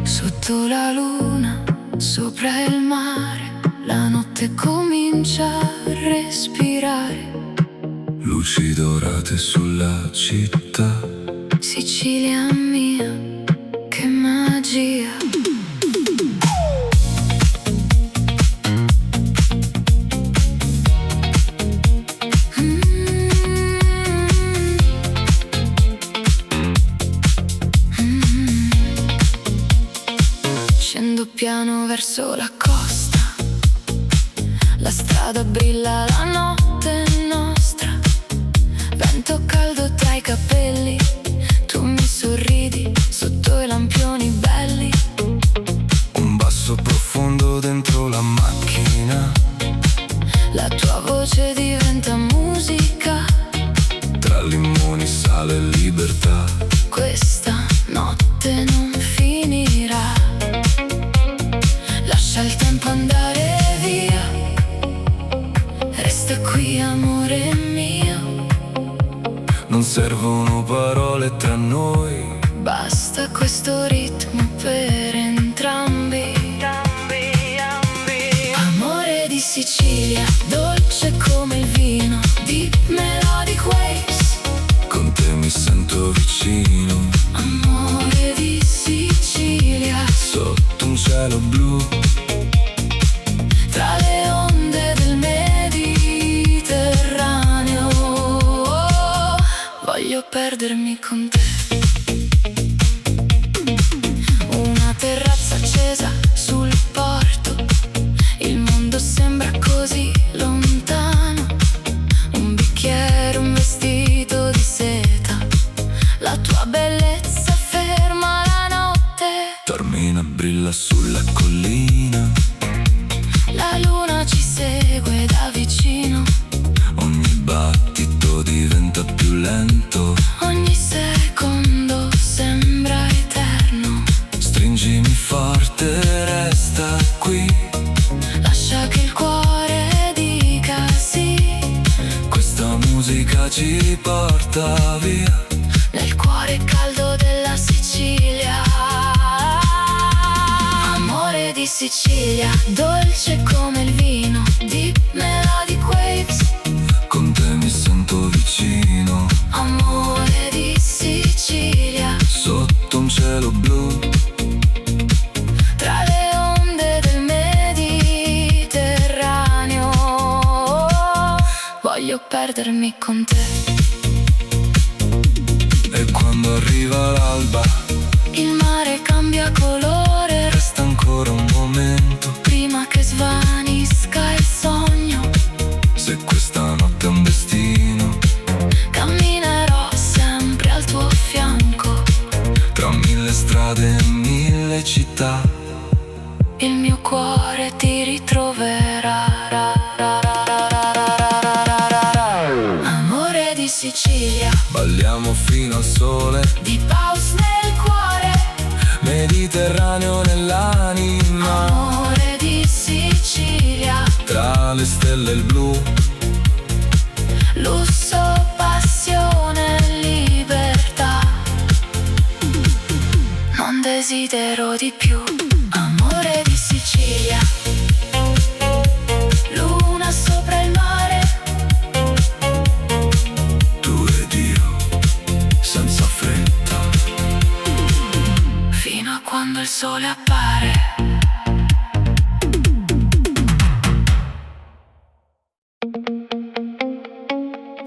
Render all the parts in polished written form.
Sotto la luna, sopra il mare, la notte comincia a respirare. Luci dorate sulla città. Sicilia mia, che magia. Scendo piano verso la costa, la strada brilla, la notte è nostra. Vento caldo tra i capelli, tu mi sorridi sotto i lampioni belli. Un basso profondo dentro la macchina, La tua voce diventa musica. tra limoni, sale e libertà. Questa notte non finirà. Lascia il tempo andare via, resta qui amore mio. Non servono parole tra noi, Basta questo ritmo per entrambi. Amore di Sicilia, dolce come il vino, deep melodic waves. con te mi sento vicino. Amore di Sicilia, Sotto un cielo blu, tra le onde del Mediterraneo. Voglio perdermi con te. Una terrazza accesa sul porto, il mondo sembra così lontano. Un bicchiere, un vestito di seta, la tua bellezza ferma la notte. Taormina brilla sulla collina. La luna ci segue da vicino, Ogni battito diventa più lento. ogni secondo sembra eterno. Stringimi forte, resta qui. Lascia che il cuore dica sì. Questa musica ci porta via. Nel cuore caldo della Sicilia. Amore di Sicilia, dolce come il vino, deep melodic waves. Con te mi sento vicino. Amore di Sicilia, Sotto un cielo blu, tra le onde del Mediterraneo. Voglio perdermi con te. e quando arriva l'alba Il mare cambia colore resta ancora un momento. prima che svanisca il sogno. Se questa notte è un destino, Camminerò sempre al tuo fianco. tra mille strade e mille città. Il mio cuore ti ritroverà. Amore di Sicilia, Balliamo fino al sole, di paus nel cuore. Mediterraneo nell'anima. Amore di Sicilia, Tra le stelle e il blu, lusso, passione, libertà. Non desidero di più. Amore di Sicilia, luna sopra il mare. tu ed io, senza fretta. Fino a quando il sole appare.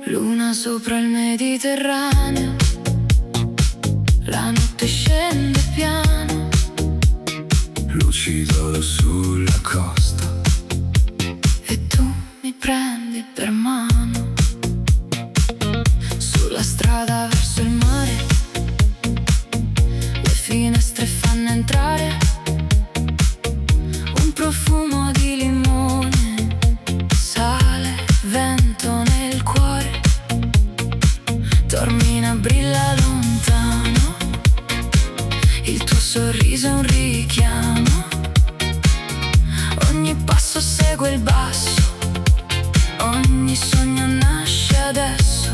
Luna sopra il Mediterraneo, la notte scende piano. Lucido sulla costa, E tu mi prendi per mano. Sulla strada verso il mare, le finestre fanno entrare un profumo di limone, sale, vento nel cuore. Taormina brilla lontano, il tuo sorriso è un richiamo. Ogni passo segue il basso, ogni sogno nasce adesso.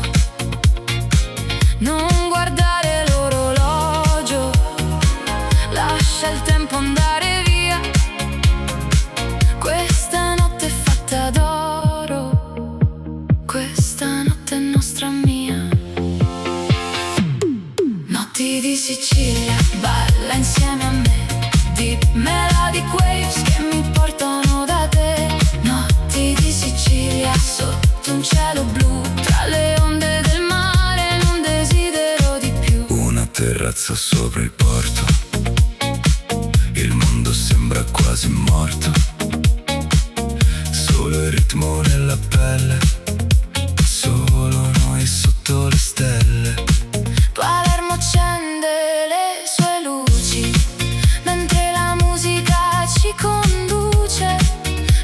Non guardare l'orologio, Notti di Sicilia, balla insieme a me. Deep melodic waves che mi portano da te. Notti di Sicilia, sotto un cielo blu, tra le onde del mare, non desidero di più. Una terrazza sopra il porto, il mondo sembra quasi morto, solo il ritmo nella pelle, solo noi sotto le stelle. Palermo accende le sue luci, mentre la musica ci conduce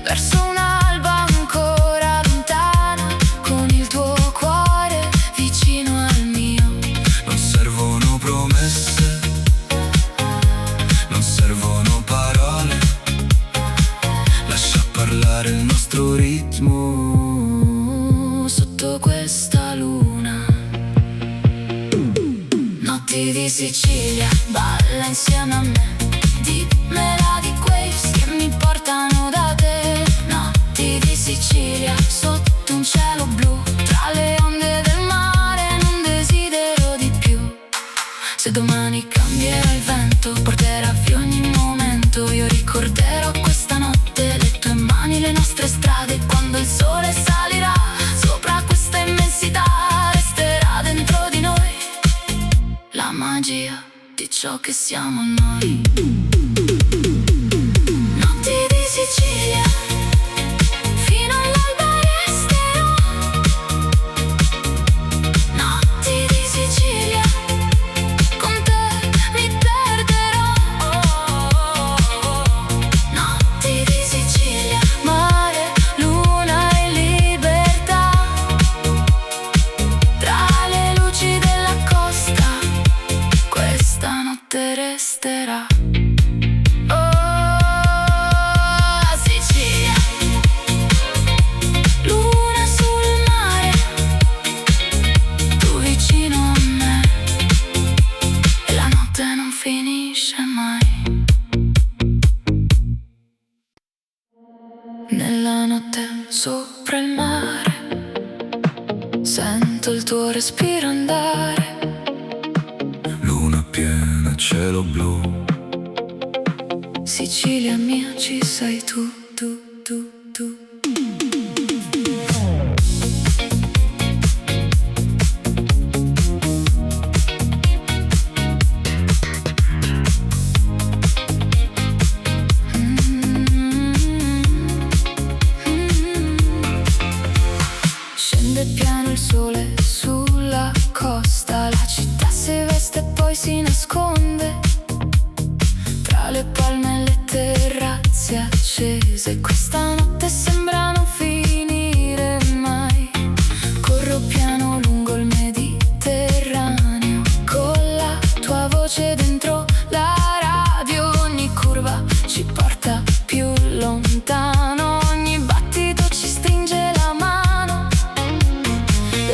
verso un'alba ancora lontana, con il tuo cuore vicino al mio. Non servono promesse, non servono parole, lascia parlare il nostro ritmo Sotto questa luna. Notti di Sicilia, balla insieme a me. Deep melodic waves che mi portano da te. Notti di Sicilia, sotto un cielo blu, tra le onde del mare, non desidero di più. Se domani cambierà il vento, porterà via ogni momento, io ricorderò questa notte, le tue mani, le nostre strade. Quando il sole salirà sopra questa immensità, resterà dentro di noi la magia di ciò che siamo noi. Notti di Sicilia, fino all'alba resterò. Notti di Sicilia, con te mi perderò. Notti di Sicilia, mare, luna e libertà, tra le luci della costa, questa notte resterà. Oh, Sicilia, luna sul mare, tu vicino a me, e la notte non finisce mai. Nella notte sopra il mare, sento il tuo respiro andare. Luna piena, cielo blu, Sicilia mia, ci sei tu, tu, tu, tu. Scende piano il sole sulla costa, la città si veste e poi si nasconde tra le palme e le terrazze accese. Questa notte sembra non finire mai. Corro piano lungo il Mediterraneo, con la tua voce dentro la radio. Ogni curva ci porta più lontano, ogni battito ci stringe la mano.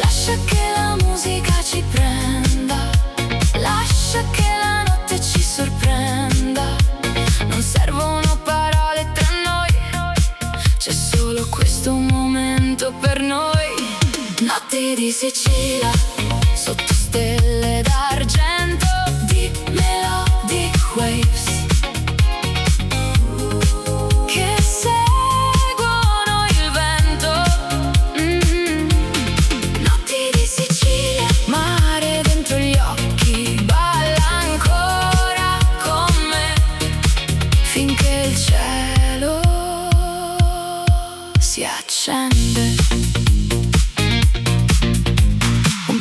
Lascia che la musica ci prenda, lascia che la notte ci sorprenda. Non servono parole tra noi, c'è solo questo momento per noi. Notti di Sicilia, sotto stelle d'argento, deep melodic waves che seguono il vento. Notti di Sicilia, mare dentro gli occhi, balla ancora con me, finché il cielo si accende. Un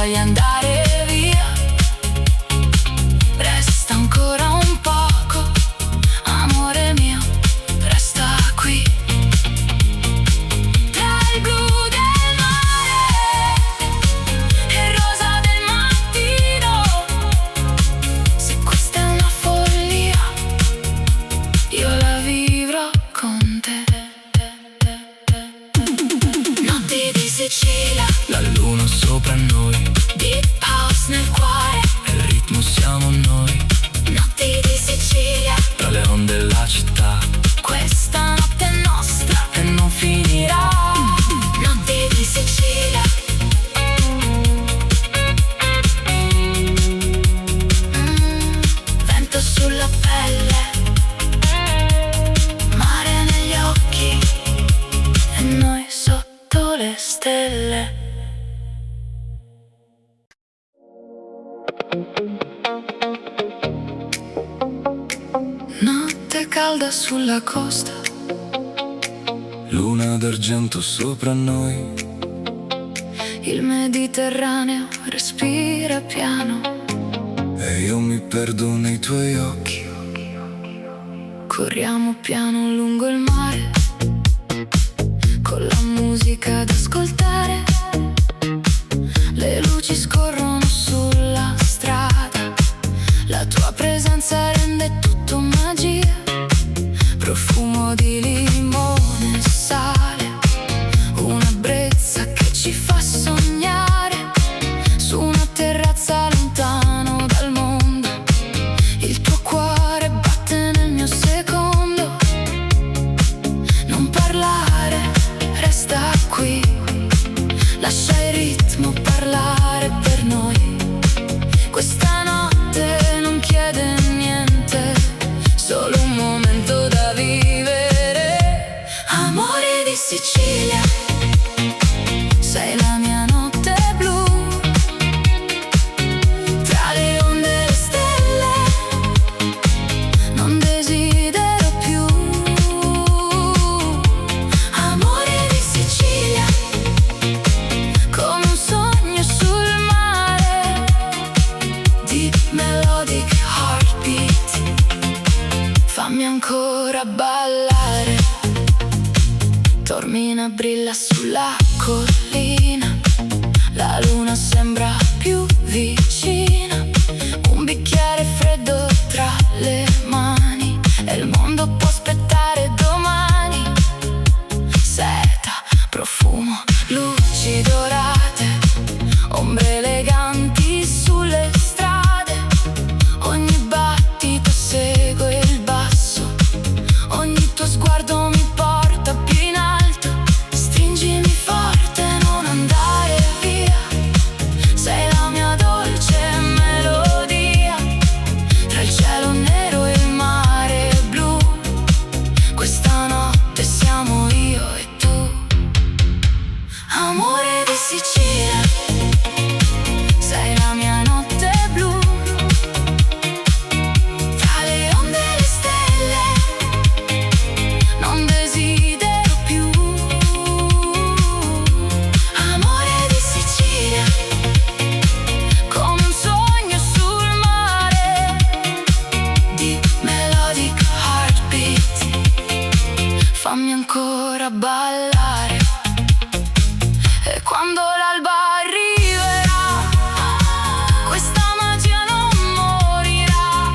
voglia andare via. Resta ancora un poco, amore mio, resta qui. Tra il blu del mare e il rosa del mattino. Se questa è una follia, io la vivrò con te. Notti di Sicilia, La luna sopra noi, deep house nel cuore. il ritmo siamo noi. Notti di Sicilia, Tra le onde la città, questa notte è nostra e non finirà. Notti di Sicilia. Vento sulla pelle, mare negli occhi e noi sotto le stelle. Notte calda sulla costa, Luna d'argento sopra noi, il Mediterraneo respira piano. e io mi perdo nei tuoi occhi. Corriamo piano lungo il mare, con la musica ad ascoltare. Le luci scorrono sulla strada, la tua presenza rende tutto magia. Profumo di limone e sale, una brezza che ci fa sognare. Su una terrazza lontano dal mondo, il tuo cuore batte nel mio secondo. Non parlare, resta qui, lascia il ritmo parlare per noi. Questa notte non chiede niente, solo un momento da vivere. Amore di Sicilia, sei la mia notte blu. Tra le onde e le stelle, non desidero più. Amore di Sicilia, come un sogno sul mare. Deep melodic heartbeat, fammi ancora ballare. Tormina brilla sulla collina, la luna sembra più vicina. Un bicchiere freddo tra le mani, e il mondo può aspettare domani. Seta, profumo, luci dorate, ombre eleganti sulle strade. Ogni battito segue il basso, ogni tuo sguardo mi porta più in alto. Stringimi forte, non andare via, sei la mia dolce melodia. Tra il cielo nero e il mare blu, questa notte siamo io e tu. Amore di Sicilia, sei la mia notte blu. Tra le onde e le stelle, non desidero più. Amore di Sicilia, come un sogno sul mare. Deep melodic heartbeat, fammi ancora ballare. E quando l'alba arriverà, questa magia non morirà,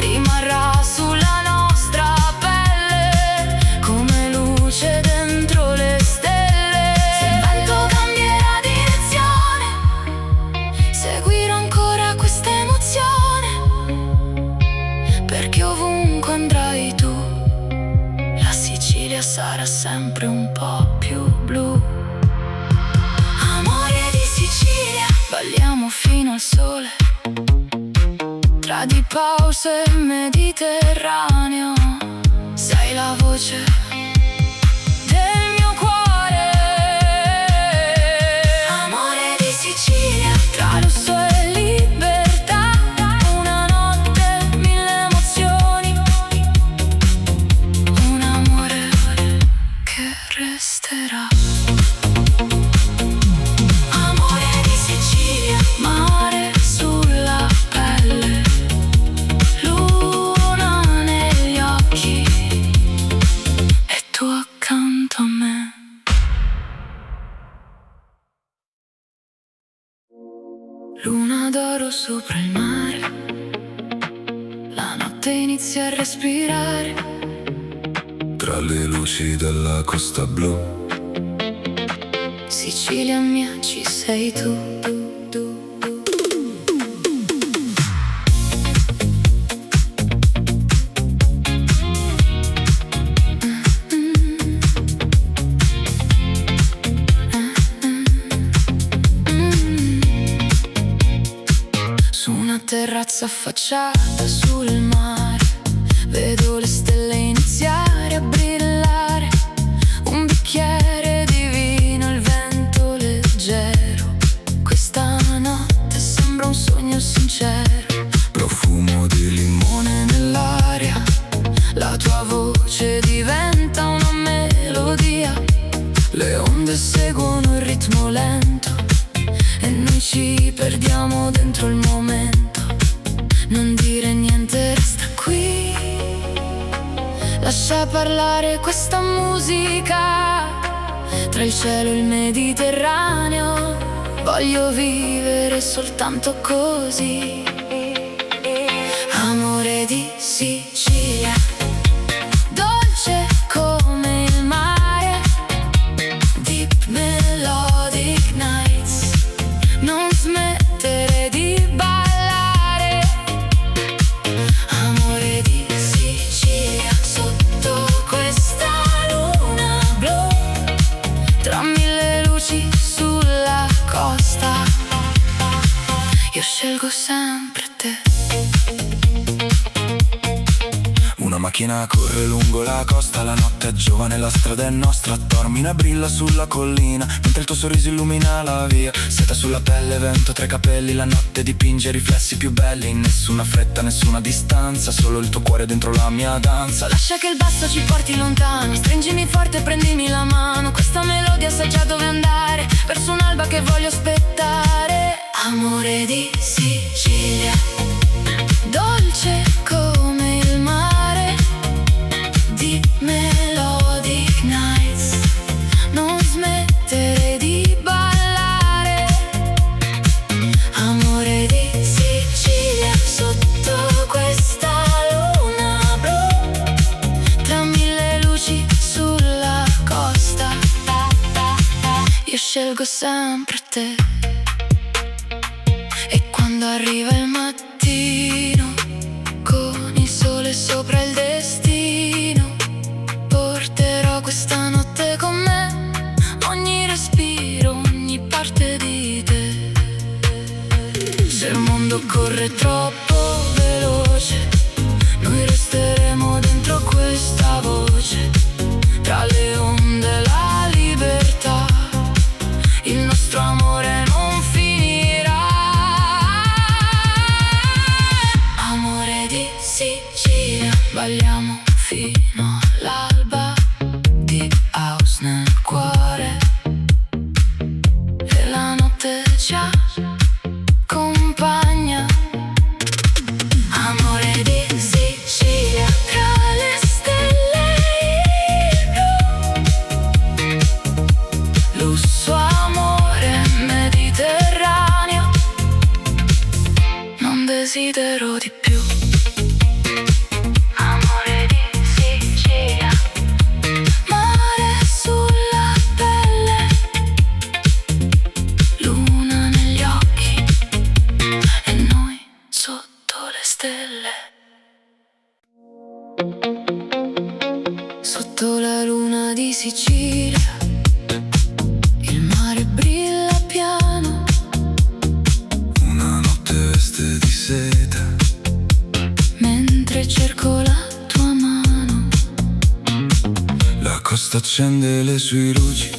rimarrà sulla nostra pelle come luce dentro le stelle. Se il vento cambierà direzione, seguirò ancora questa emozione, perché ovunque andrai tu, la Sicilia sarà sempre un po' più blu. Amore di Sicilia, balliamo fino al sole, tra di pause e Mediterraneo. Sei la voce del mio cuore. Amore di Sicilia, tra lusso e libertà, una notte, mille emozioni, un amore che resterà. Amore di Sicilia. Luna d'oro sopra il mare, la notte inizia a respirare. Tra le luci della costa blu, Sicilia mia, ci sei tu. Su una terrazza affacciata sul mare, vedo le stelle iniziare a brillare. Un bicchiere di vino, il vento leggero. Questa notte sembra un sogno sincero. profumo di limone Nell'aria, la tua voce diventa una melodia. Le onde seguono il ritmo lento e noi ci perdiamo dentro il momento. Non dire niente, resta qui, lascia parlare questa musica. Tra il cielo e il Mediterraneo, voglio vivere soltanto così. Amore di Sicilia, dolce come il mare. Deep melodic nights, non smettere di ballare. Amore di Sicilia, sotto questa luna blu, tra mille luci sulla costa, io scelgo sempre te. Una macchina corre lungo la costa, la notte è giovane, la strada è nostra. Dormina, brilla sulla collina, mentre il tuo sorriso illumina la via. Seta sulla pelle, vento tra i capelli, la notte dipinge i riflessi più belli. Nessuna fretta, nessuna distanza, solo il tuo cuore dentro la mia danza. Lascia che il basso ci porti lontano, stringimi forte e prendimi la mano. Questa melodia sa già dove andare, verso un'alba che voglio aspettare. Amore di Sicilia, dolce come il mare. Deep melodic nights, non smettere di ballare. Amore di Sicilia, sotto questa luna blu, tra mille luci sulla costa, io scelgo sempre te. E quando arriva il mattino, con il sole sopra il destino, porterò questa notte con me, ogni respiro, ogni parte di te. Se il mondo corre troppo veloce, noi resteremo dentro questa voce. Tra le onde la libertà, il nostro amore non finirà. Amore di Sicilia, balliamo fino all'alba, di house nel cuore, e la notte ci accompagna. Amore di Sicilia, tra le stelle il blu, lusso, amore mediterraneo, non desidero di più. Amore di Sicilia, mare sulla pelle, luna negli occhi e noi sotto le stelle. Sotto la luna di Sicilia, il mare brilla piano. Una notte veste di seta, Mentre cerco la tua mano, la costa accende le sue luci.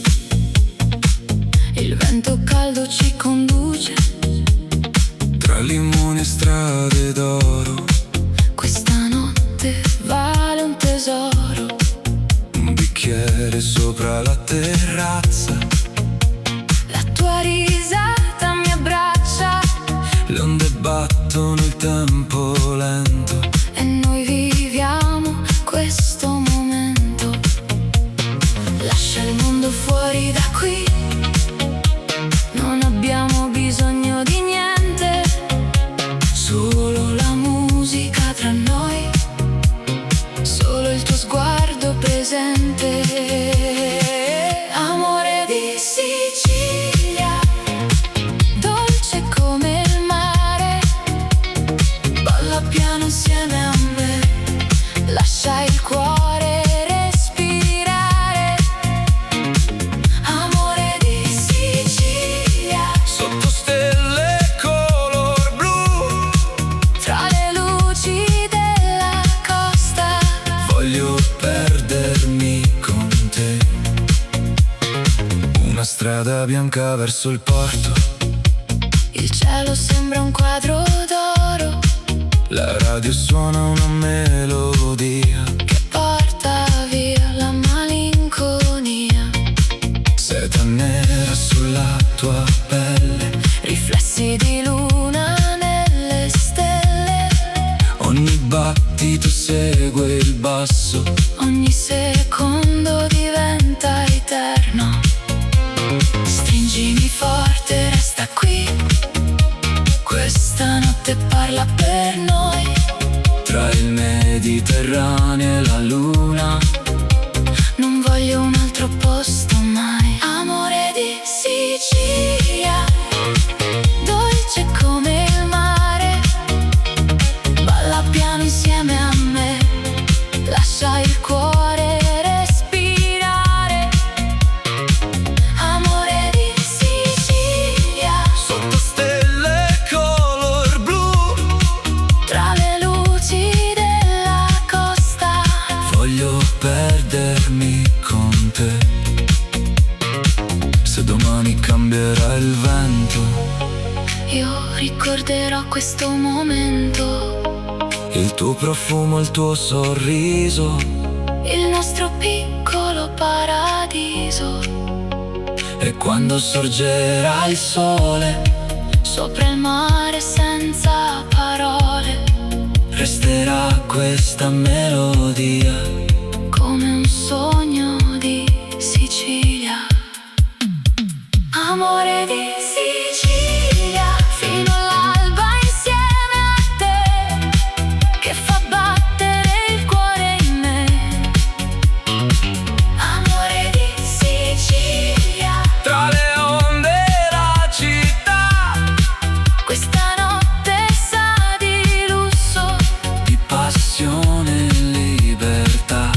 il vento caldo ci conduce. Tra limoni e strade d'oro, Questa notte vale un tesoro. un bicchiere sopra la terrazza, La tua risata mi abbraccia le onde battono il tempo lento. e noi viviamo questo momento. Lascia il mondo fuori da qui, non abbiamo bisogno di niente. bianca verso il porto. Il cielo sembra un quadro d'oro. La radio suona una melodia che porta via la malinconia. Seta nera sulla tua pelle, riflessi di luna nelle stelle. Ogni battito segue il basso, ogni secondo diventa eterno. Stringimi forte, resta qui. Questa notte parla per noi. Tra il Mediterraneo e la luna, non voglio un altro posto mai. Amore di Sicilia, dolce come il mare. Balla piano insieme a me, lascia il cuore respirare. Amore di Sicilia, sotto stelle color blu, tra le luci della costa. voglio perdermi con te. Se domani cambierà il vento, io ricorderò questo momento. il tuo profumo, il tuo sorriso, il nostro piccolo paradiso. e quando sorgerà il sole, Sopra il mare senza parole, resterà questa melodia. come un sogno di Sicilia. Amore di Sicilia, fino all'alba insieme a te, che fa battere il cuore in me. Amore di Sicilia, Tra le onde e la città, questa notte sa di lusso. di passione e libertà.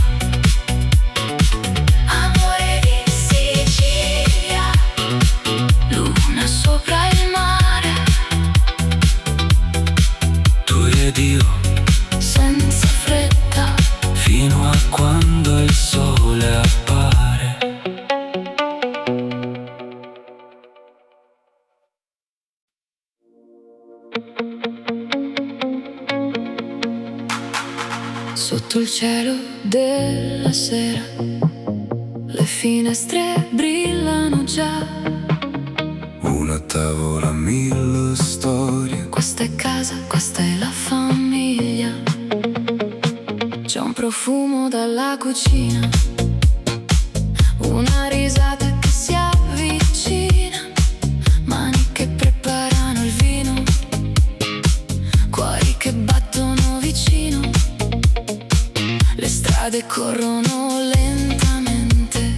Amore di Sicilia, luna sopra il mare, Tu ed io, senza fretta. fino a quando il sole appare. Sotto il cielo della sera, le finestre brillano già. Una tavola, mille storie, Questa è casa, questa è la famiglia. C'è un profumo dalla cucina, una risata che si avvicina, mani che preparano il vino, cuori che battono vicino. Le strade corrono lentamente,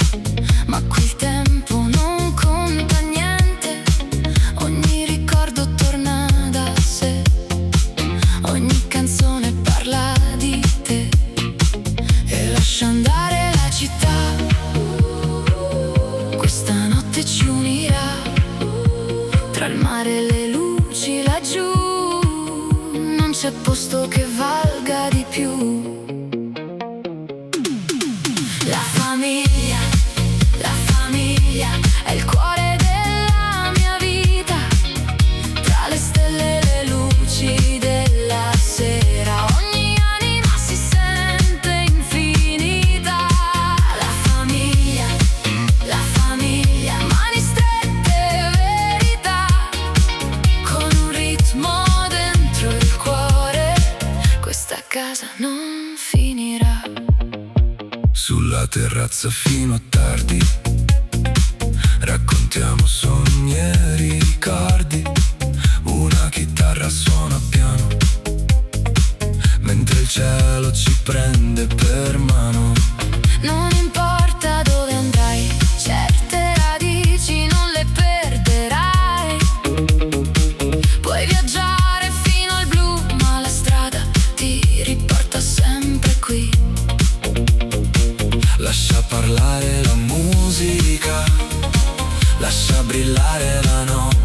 ma qui il tempo non conta niente. Ogni ricordo torna da sé, ogni canzone parla di te e lascia andare la città. Questa notte ci unirà, tra il mare e le luci laggiù. Non c'è posto che valga di più. La famiglia è il cuore della mia vita. Tra le stelle e le luci della sera, ogni anima si sente infinita. La famiglia, mani strette, verità, con un ritmo dentro il cuore. Questa casa non finirà. sulla terrazza fino a tardi, raccontiamo sogni e ricordi. Una chitarra suona piano, mentre il cielo ci prende per mano. Non importa dove andrai, certe radici non le perderai. Puoi viaggiare fino al blu, ma la strada ti riporta sempre qui. Lascia parlare la musica, lascia brillare la notte.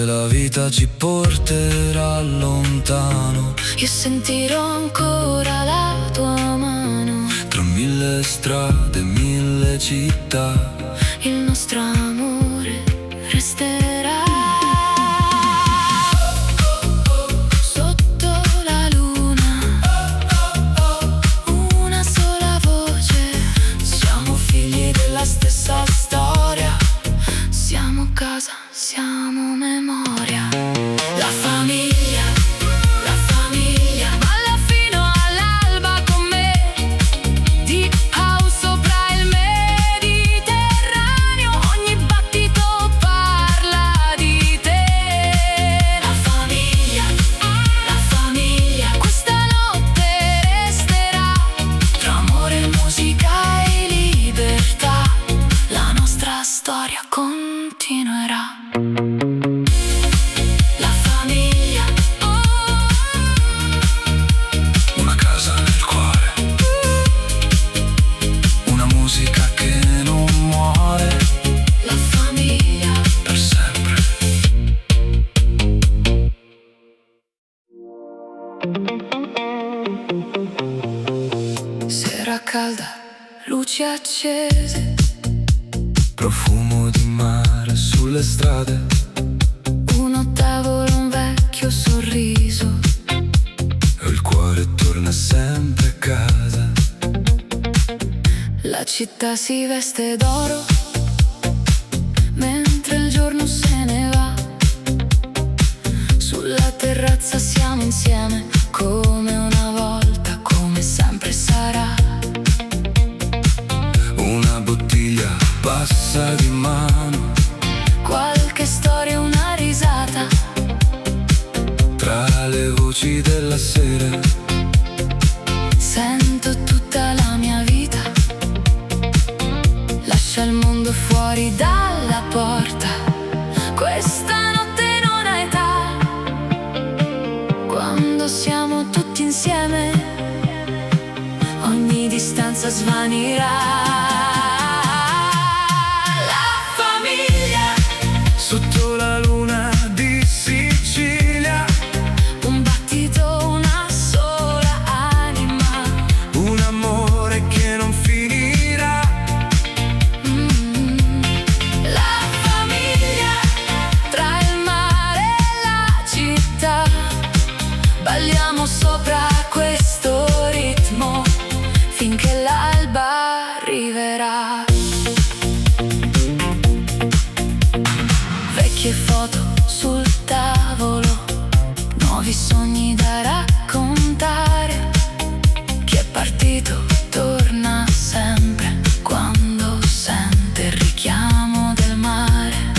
se la vita ci porterà lontano, io sentirò ancora la tua mano. tra mille strade, mille città, Il nostro amore resterà. Sotto la luna, una sola voce. Siamo figli della stessa storia. Siamo casa, siamo memoria. La famiglia, balla fino all'alba con me. Deep house sopra il Mediterraneo. Ogni battito parla di te. La famiglia, questa notte resterà. Tra amore, musica e libertà, la nostra storia continuerà. La famiglia, una casa nel cuore, una musica che non muore la famiglia. per sempre. Sera calda, luci accese, Profumo di mare sulle strade, uno tavolo, un vecchio sorriso. e il cuore torna sempre a casa. La città si veste d'oro mentre il giorno se ne va. Sulla terrazza siamo insieme come una volta, come sempre sarà. Una bottiglia passa di mano, Qualche storia, una risata, tra le voci della sera. sento tutta la mia vita. Lascia il mondo fuori dalla porta. Questa notte non ha età. Quando siamo tutti insieme, ogni distanza svanirà. La famiglia, Sotto la luna di Sicilia, un battito, una sola anima. un amore che non finirà. La famiglia, tra il mare e la città, balliamo sopra questo ritmo finché l'alba arriverà. Vecchie foto sul tavolo, nuovi sogni da raccontare. Chi è partito torna sempre quando sente il richiamo del mare.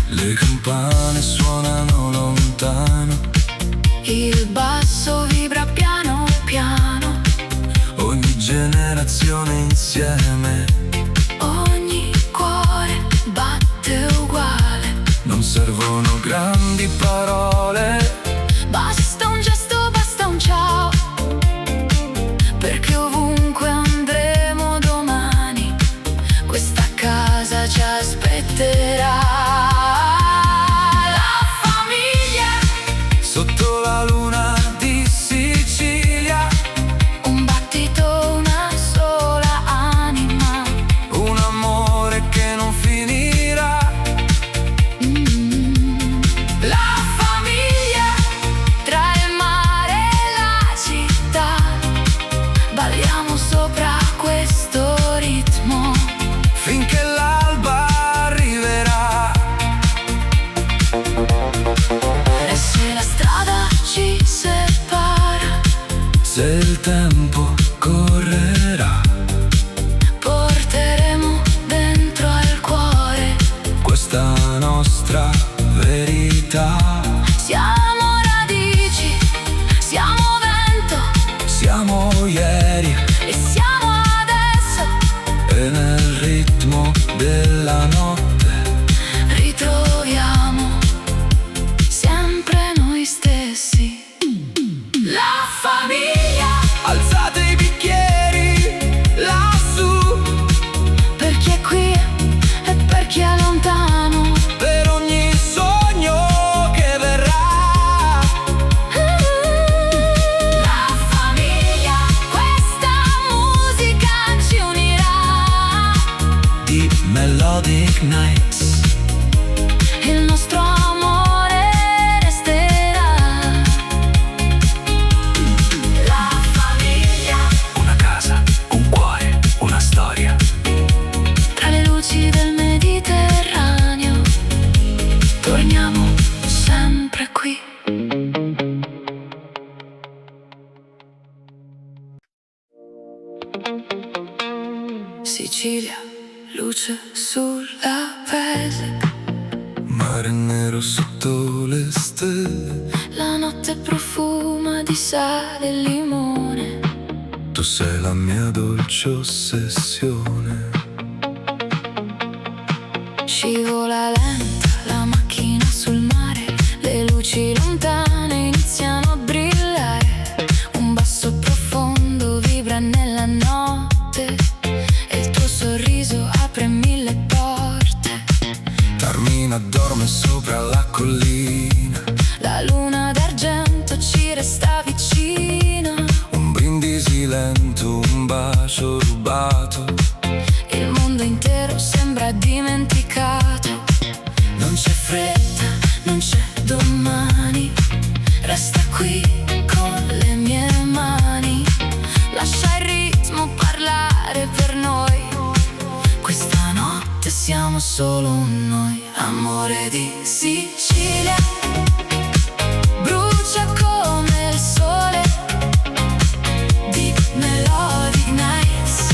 Le campane suonano lontano, Il basso vibra piano piano. ogni generazione insieme. Ogni cuore batte uguale. Non servono grandi parole, Basta un gesto, basta un ciao, perché ovunque andremo domani, questa casa ci aspetterà. La famiglia, sotto la luna di Sicilia, un battito, una sola anima. un amore che non finirà. La famiglia, tra il mare e la città, balliamo sopra questo ritmo Finché l'alba arriverà. e se la strada ci separa, Se il tempo correrà, porteremo dentro al cuore questa nostra verità. siamo radici, siamo vento Siamo ieri e siamo adesso. e nel ritmo della notte Ritroviamo sempre noi stessi. La famiglia, alzate i bicchieri lassù, per chi è qui e per chi è lontano. per ogni sogno melodic nights. Il nostro amore resterà. La famiglia, Una casa, un cuore, una storia. tra le luci del Mediterraneo, torniamo sempre qui. Sicilia, luce sulla pelle, Mare nero sotto le stelle. la notte profuma di sale e limone. Tu sei la mia dolce ossessione. Scivola lenta la macchina sul mare, le luci lontane iniziano a brillare. Un basso profondo vibra nella notte e il tuo sorriso apre mille porte. Carmina dorme sopra la collina. La luna d'argento ci resta vicina. Un brindisi lento, un bacio rubato. Il mondo intero sembra dimenticato. Non c'è fretta, non c'è domani. Resta qui con le mie mani. Lascia il ritmo parlare per noi. Questa notte siamo solo noi. Amore di Sicilia, brucia come il sole. Deep melodic nights.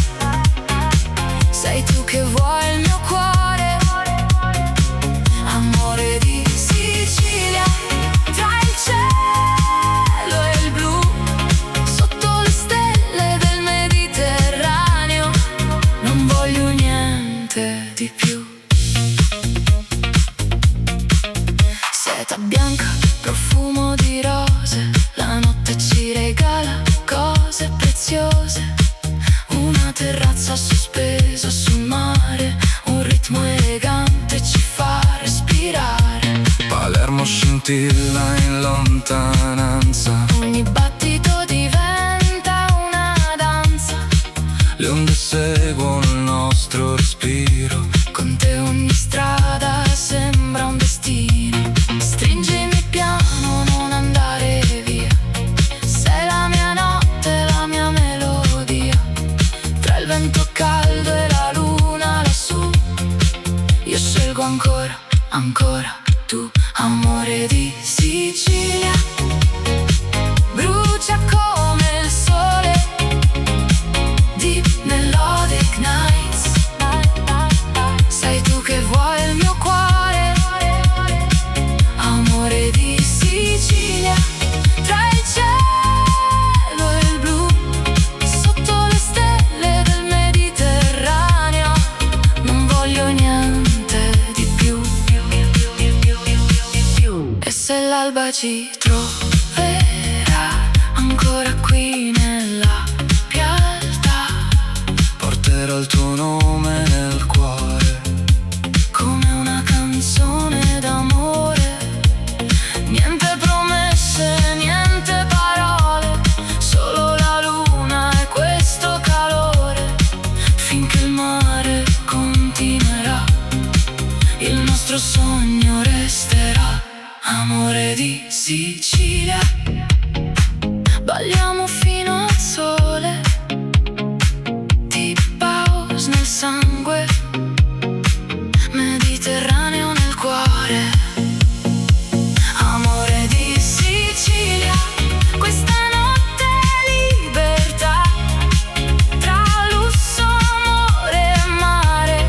Sei tu che vuoi il mio cuore. Amore di Sicilia, tra il cielo e il blu, sotto le stelle del Mediterraneo, non voglio niente di più. Seta bianca, profumo di rose, la notte ci regala cose preziose. Una terrazza sospesa sul mare, un ritmo elegante ci fa respirare. Palermo scintilla in lontananza. Ogni battito diventa una danza. Le onde seguono il nostro respiro. Con te ogni strada sembra un destino. Stringimi piano, non andare via. Sei la mia notte, la mia melodia. Tra il vento caldo e la luna lassù, io scelgo ancora, ancora tu. Amore di Sicilia, brucia come il sole. Deep melodic nights. Sei tu che vuoi il mio cuore. Amore di Sicilia, tra il cielo e il blu, sotto le stelle del Mediterraneo, non voglio niente di più. E se l'alba ci troverà ancora qui nella piazza, Porterò il tuo nome nel cuore. come una canzone d'amore. Niente promesse, niente parole, solo la luna e questo calore. Finché il mare continuerà, il nostro sogno resterà. Amore di Sicilia, balliamo fino al sole. Deep house nel sangue, Mediterraneo nel cuore. Amore di Sicilia, questa notte è libertà. Tra lusso, amore e mare,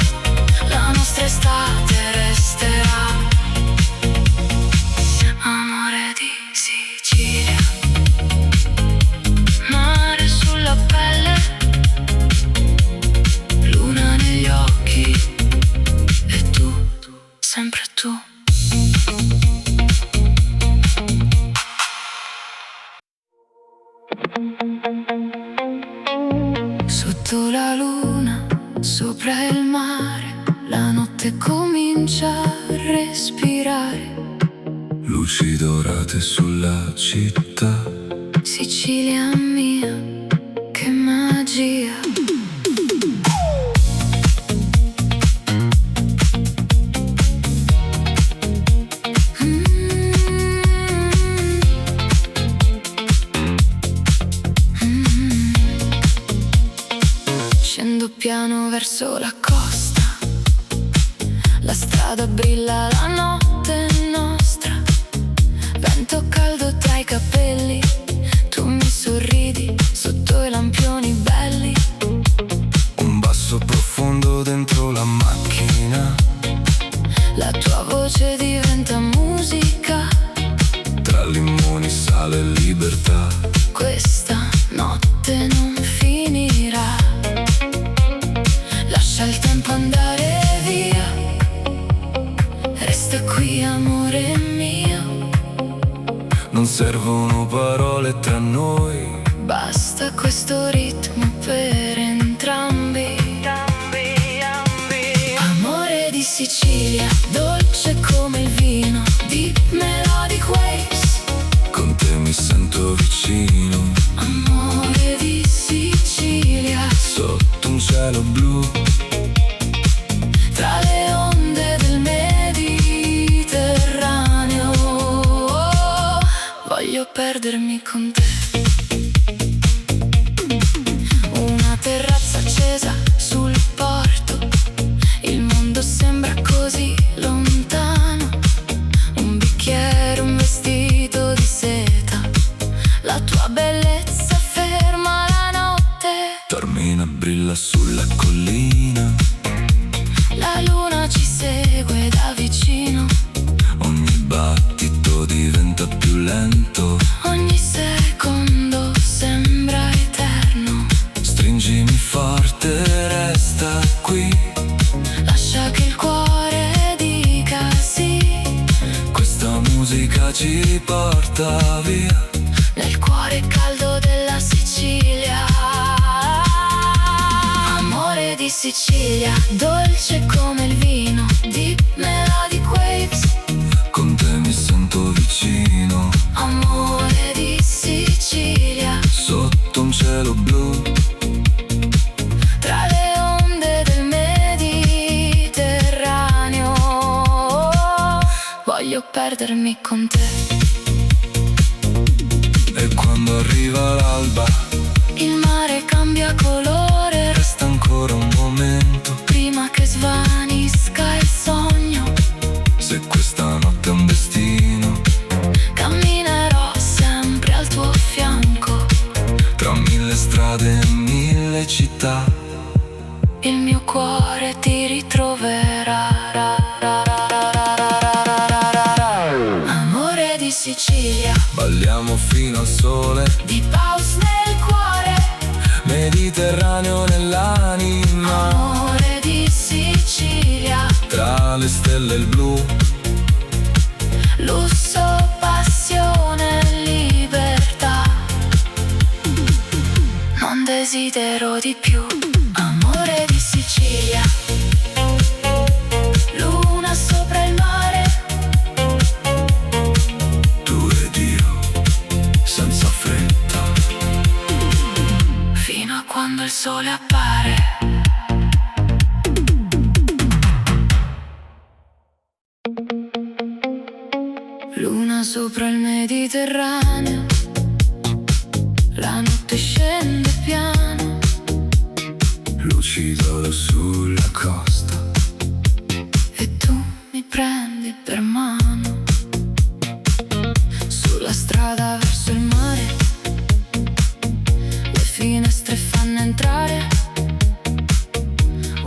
la nostra estate resterà. Amore di Sicilia, mare sulla pelle, luna negli occhi e tu, sempre tu. Sotto la luna, sopra il mare, la notte comincia a respirare. Luci dorate sulla città. Sicilia mia, che magia. scendo piano verso la costa. La strada brilla, la notte è nostra. Vento caldo tra i capelli, tu mi sorridi sotto i lampioni belli. Un basso profondo dentro la macchina, la tua voce diventa musica. tra limoni, sale e libertà. Questa notte non finirà. Lascia il tempo andare via. Resta qui, amore mio. Non servono parole tra noi, Basta questo ritmo per entrambi. Amore di Sicilia, dolce come il vino, deep melodic waves. con te mi sento vicino. Amore di Sicilia, Sotto un cielo blu, tra le onde del Mediterraneo. Voglio perdermi con te. Una terrazza accesa sul porto, il mondo sembra così lontano. Un bicchiere, un vestito di seta, la tua bellezza ferma la notte. Taormina brilla sulla collina, La luna ci segue da vicino, ogni battito diventa più lento. ogni secondo sembra eterno. Stringimi forte, resta qui. Lascia che il cuore dica sì. Questa musica ci porta via. Nel cuore caldo della Sicilia. Amore di Sicilia, dolce come il vino, deep melodic waves. Con te mi sento vicino. Amore di Sicilia, Sotto un cielo blu, tra le onde del Mediterraneo. Voglio perdermi con te. e quando arriva l'alba Il mare cambia colore resta ancora un momento. prima che svanisca il sogno. Se questa notte è un destino, Camminerò sempre al tuo fianco. tra mille strade e mille città. Il mio cuore ti ritroverà. Amore di Sicilia, Balliamo fino al sole, di house nel cuore. Mediterraneo nell'anima. Amore di Sicilia, Tra le stelle e il blu, lusso, passione, libertà. Non desidero di più. Amore di Sicilia, luna sopra il mare. tu ed io, senza fretta. Fino a quando il sole appare. Luna sopra il Mediterraneo, la notte scende piano. Lucido sulla costa, E tu mi prendi per mano. Sulla strada verso il mare, le finestre fanno entrare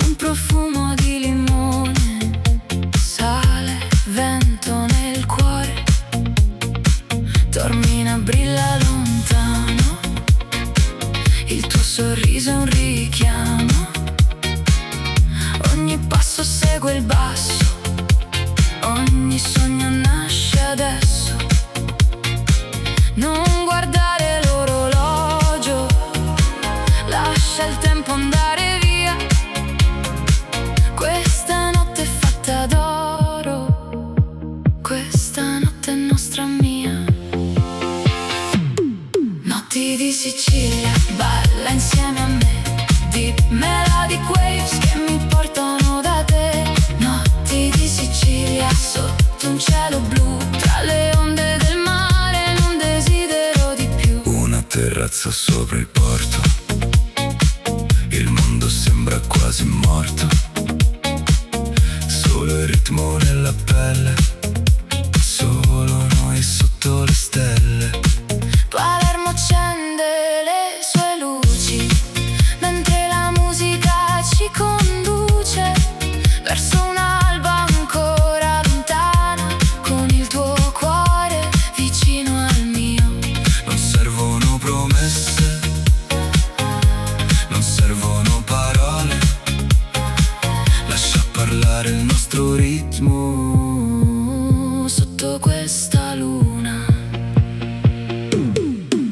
un profumo di limone, sale, vento nel cuore. Taormina brilla lontano, il tuo sorriso è un richiamo. Ogni passo segue il basso, ogni sogno nasce adesso. Non guardare l'orologio, lascia il tempo andare via. Questa notte è fatta d'oro, questa notte è nostra mia. Notti di Sicilia, balla insieme a me, deep melodic waves che mi portano da te. Notti di Sicilia, sotto un cielo blu, tra le onde del mare, non desidero di più. una terrazza sopra il porto. Il mondo sembra quasi morto, solo il ritmo nella pelle, solo noi sotto le stelle. Palermo accende le sue luci, mentre la musica ci conduce verso un'alba ancora lontana, con il tuo cuore vicino al mio. Non servono promesse, non servono parole, lascia parlare il nostro ritmo sotto questa luna.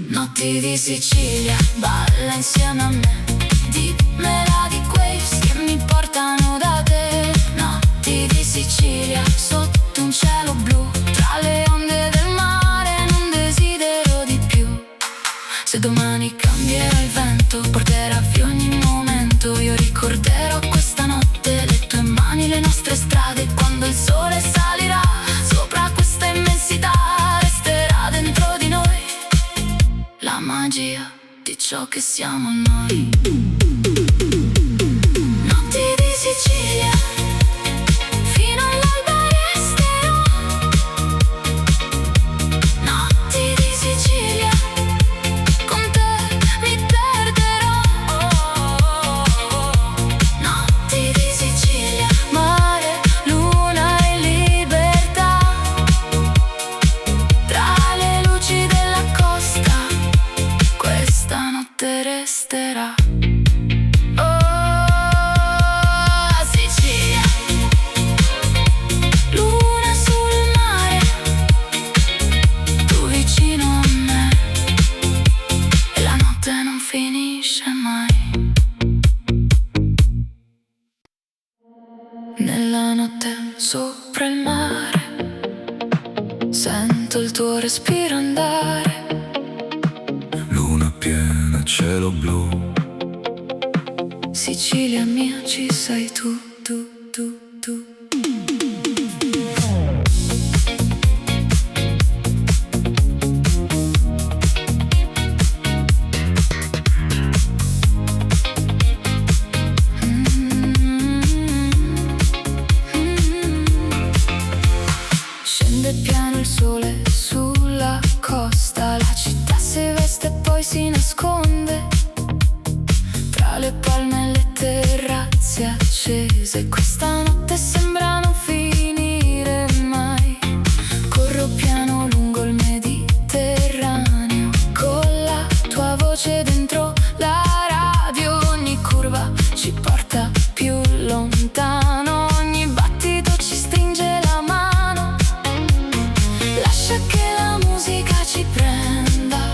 Notti di Sicilia, balla insieme a me, dimmela di waves che mi portano da te. Notti di Sicilia, sotto un cielo blu, tra le onde del mare non desidero di più. Se domani cambierà il vento, porterà via ogni momento, io ricorderò questa notte, le tue mani, le nostre strade. Quando il sole salirà sopra questa immensità, resterà dentro di noi la magia di ciò che siamo noi. Notti di Sicilia, fino all'alba resterò. Notti di Sicilia, con te mi perderò. Notti di Sicilia, mare, luna e libertà, tra le luci della costa questa notte resterà. Oh, Sicilia, luna sul mare, tu vicino a me, e la notte non finisce mai. Nella notte sopra il mare, sento il tuo respiro andare. Luna piena, cielo blu, Sicilia mia, ci sei tu, tu, tu, tu. Scende piano il sole sulla costa, la città si veste e poi si nasconde tra le palme e le terrazze accese. Questa notte sembra non finire mai. Corro piano lungo il Mediterraneo, con la tua voce dentro la radio. Ogni curva ci porta più lontano, ogni battito ci stringe la mano. Lascia che la musica ci prenda,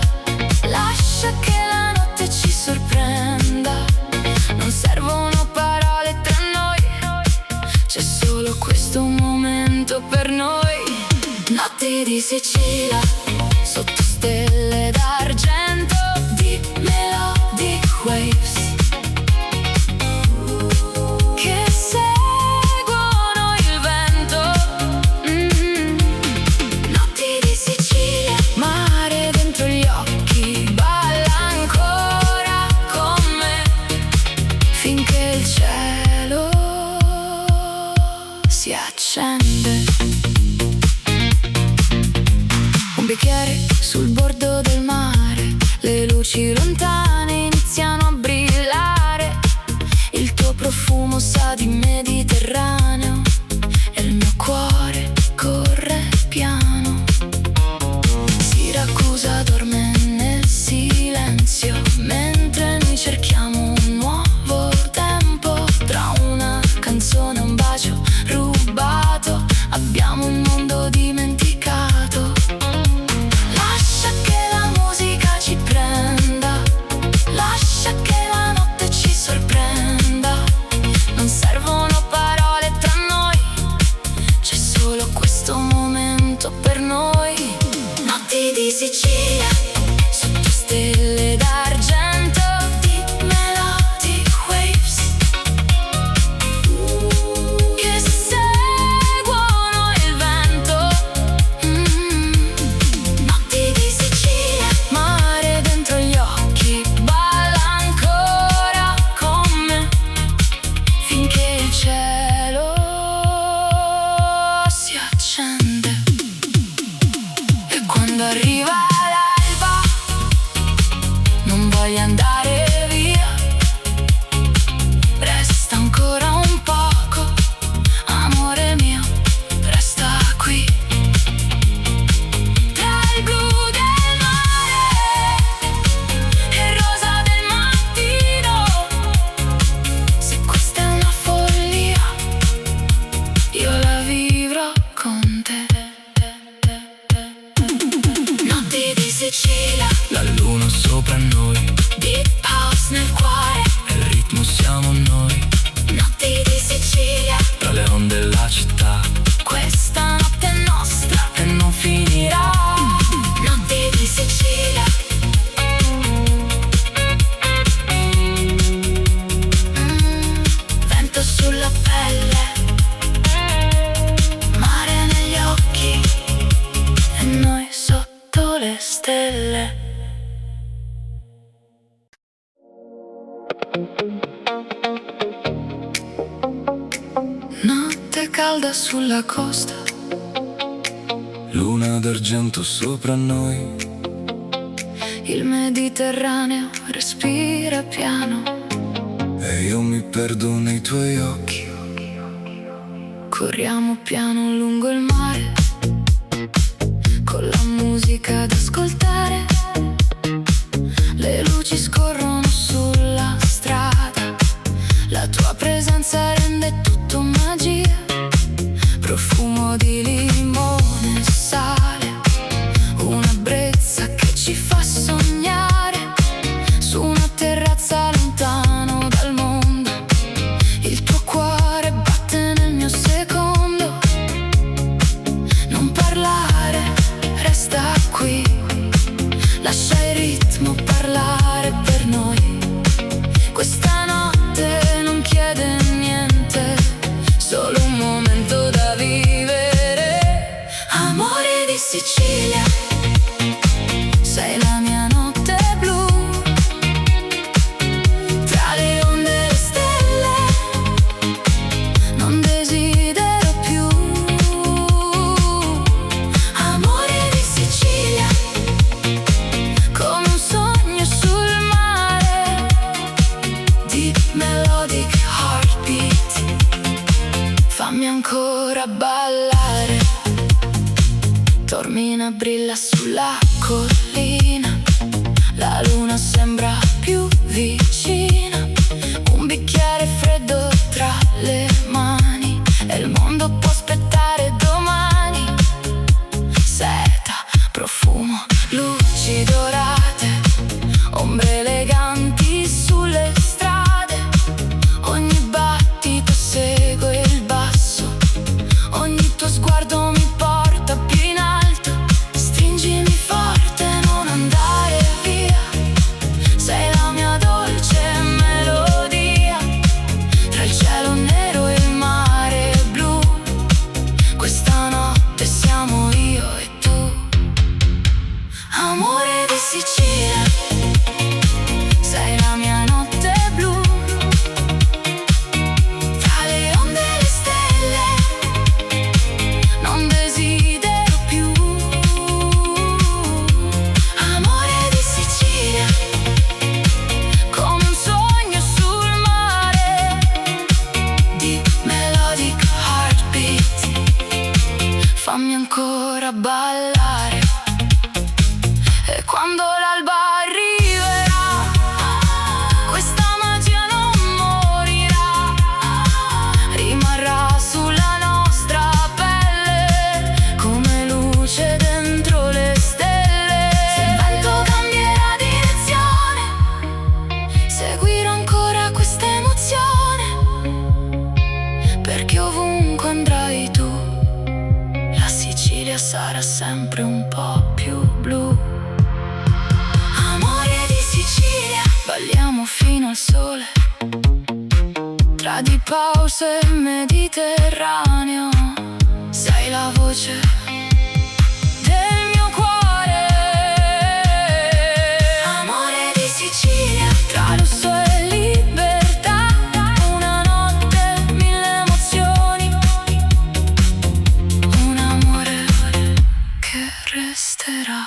lascia che la notte ci sorprenda. Non servono parole tra noi, c'è solo questo momento per noi. Notti di Sicilia, sotto stelle d'argento, dimmelo di waves che seguono il vento. Notti di Sicilia, mare dentro gli occhi, balla ancora con me finché il cielo si accende. Un bicchiere sul bordo del mare, le luci lontane iniziano a brillare. Il tuo profumo sa di Mediterraneo e il mio cuore corre piano. Siracusa dorme nel silenzio, mentre noi cerchiamo un nuovo tempo. Tra una canzone e un bacio rubato, calda sulla costa, luna d'argento sopra noi, il Mediterraneo respira piano e io mi perdo nei tuoi occhi. Corriamo piano lungo il mare, con la musica ad ascoltare, le luci scorrono sulla strada, la tua presenza rende tutto magia, profumo di limone e sale, una brezza che ci fa sognare, su una terrazza lontano dal mondo, il tuo cuore batte nel mio secondo, non parlare, resta qui, lascia il ritmo parlare per noi, questa notte non chiede niente, solo un momento da vivere. Amore di Sicilia, sei la mia notte blu, tra le onde e le stelle, non desidero più. Amore di Sicilia, come un sogno sul mare, deep melodic heartbeat, fammi ancora ballare. Tormina brilla sulla collina, la luna sembra più vicina, un bicchiere freddo tra le mani e il mondo può aspettare domani. Seta, profumo, luci dorate, ombre eleganti sulle strade, ogni battito segue il basso, ogni tuo sguardo mi porta più in alto, stringimi forte, non andare via, sei la mia dolce melodia, tra il cielo nero e il mare blu, questa notte siamo io e tu. Amore di Sicilia, sei la mia notte blu, tra le onde e le stelle, non desidero più. Amore di Sicilia, come un sogno sul mare, deep melodic heartbeat, fammi ancora ballare. E quando l'alba arriverà, questa magia non morirà, rimarrà sulla nostra pelle come luce dentro le stelle. Se il vento cambierà direzione, seguirò ancora questa emozione, perché ovunque andrai tu, la Sicilia sarà sempre un po' più blu. Amore di Sicilia, balliamo fino al sole, tra di pause e Mediterraneo, sei la voce del mio cuore. Amore di Sicilia, tra lusso e libertà, una notte, mille emozioni, un amore che resterà.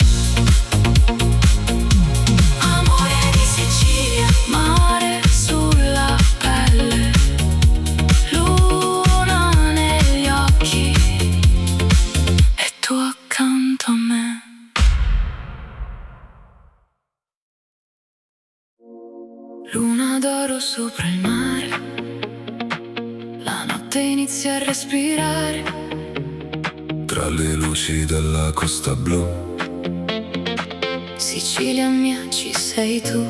Amore di Sicilia, mare sulla pelle, luna negli occhi e tu accanto a me. Luna d'oro sopra il mare, la notte inizia a respirare, Tra le luci della costa blu, Sicilia mia ci sei tu.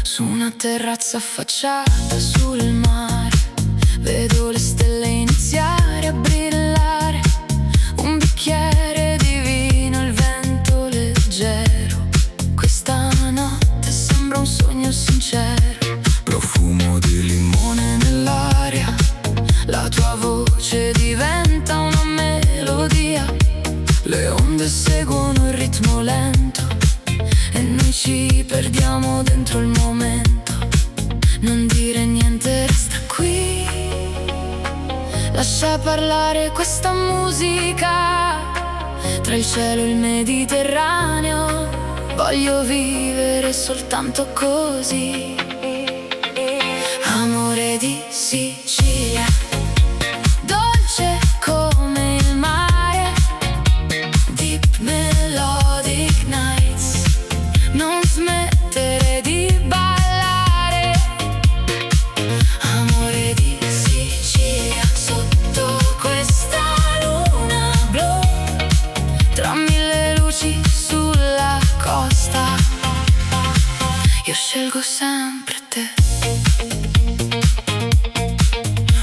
Su una terrazza affacciata sul mare, vedo le stelle iniziare a brillare, un bicchiere di vino, il vento leggero, questa notte sembra un sogno sincero, profumo di limone nell'aria, senza parlare questa musica, tra il cielo e il Mediterraneo, voglio vivere soltanto così. Amore di Sicilia, dolce come il mare, deep melodic nights, non smettere di ballare. Amore di Sicilia, sotto questa luna blu, tra mille luci sulla costa, io scelgo sempre te.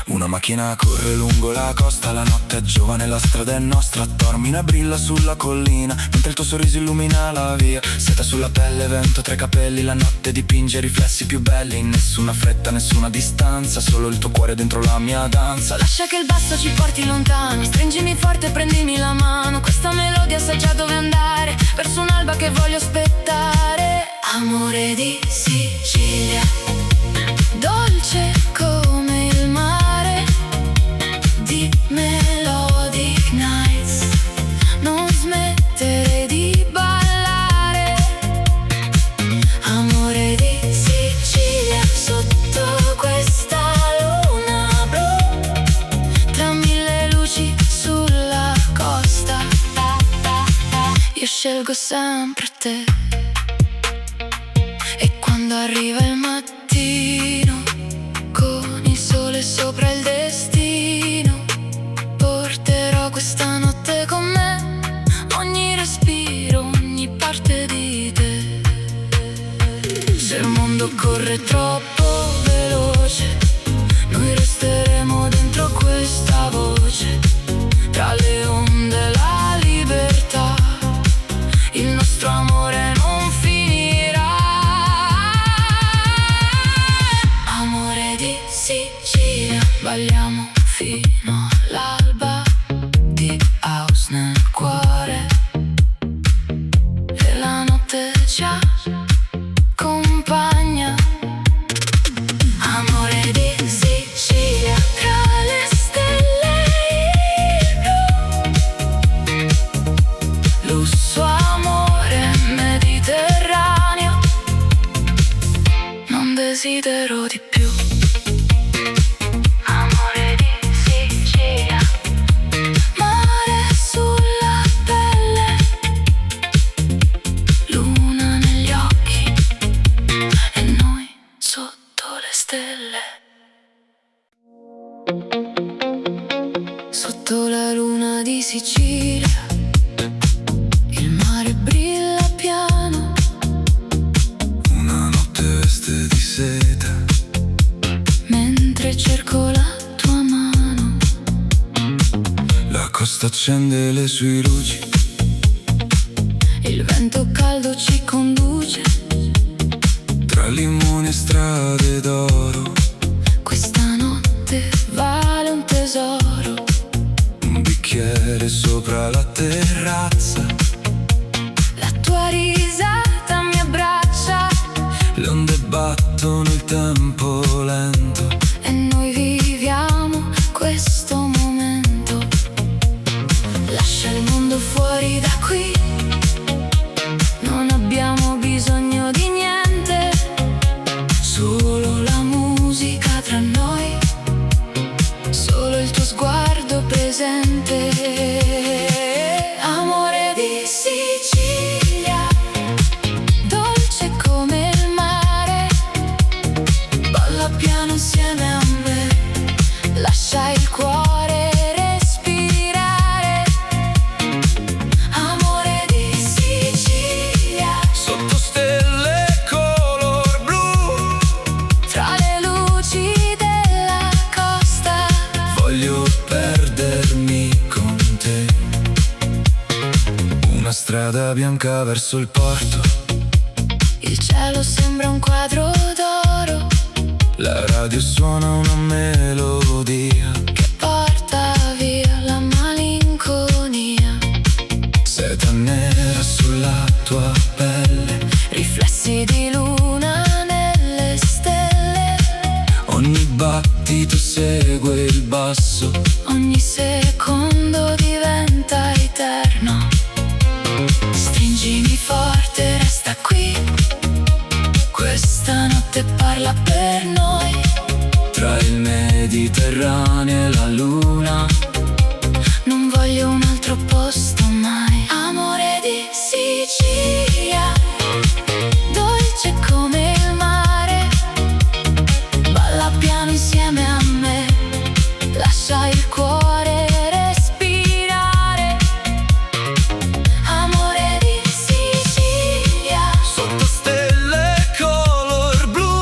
Una macchina corre lungo la costa, la notte è giovane, la strada è nostra, dormina e brilla sulla collina, mentre il tuo sorriso illumina la via. Seta sulla pelle, vento tra i capelli, la notte dipinge i riflessi più belli. Nessuna fretta, nessuna distanza, solo il tuo cuore dentro la mia danza. Lascia che il basso ci porti lontano, stringimi forte e prendimi la mano, questa melodia sa già dove andare, verso un'alba che voglio aspettare. Amore di Sicilia, dolce come il mare, deep melodic nights, non smettere di ballare. Amore di Sicilia, sotto questa luna blu, tra mille luci sulla costa, io scelgo sempre te. E quando arriva il mattino, con il sole sopra il destino, porterò questa notte con me, ogni respiro, ogni parte di te. Se il mondo corre troppo veloce, noi resteremo dentro questa voce, tra le onde la libertà, il nostro amore non finirà. Amore di Sicilia, balliamo fino all'alba, deep house nel cuore, e la notte ci accompagna. Amore di Sicilia, tra le stelle il blu, lusso, amore mediterraneo, non desidero di più. Amore di Sicilia, mare sulla pelle, luna negli occhi e noi sotto le stelle. Sotto la luna di Sicilia, il mare brilla piano, Una notte veste di seta, mentre cerco la tua mano. la costa accende le sue luci, Il vento caldo ci conduce, tra limoni e strade d'oro. questa notte vale un tesoro. Un bicchiere sopra la terrazza, La tua risata mi abbraccia le onde battono il tempo lento. e noi viviamo questo momento. Lascia il mondo fuori da qui, non abbiamo bisogno di niente, solo la musica tra noi, solo il tuo sguardo presente. Amore di Sicilia, dolce come il mare, balla piano insieme a me, lascia il cuore respirare. Amore di Sicilia, Sotto stelle color blu, tra le luci della costa, voglio perdermi con te. Una strada bianca verso il porto, il cielo sembra un quadro d'oro la radio suona una melodia, che porta via la malinconia. seta nera sulla tua pelle, Riflessi di luna nelle stelle, ogni battito segue il basso, ogni notte parla per noi. Tra il Mediterraneo e la luna, Non voglio un altro posto mai. Amore di Sicilia, dolce come il mare. Balla piano insieme a me, lascia il cuore respirare. Amore di Sicilia, sotto stelle color blu,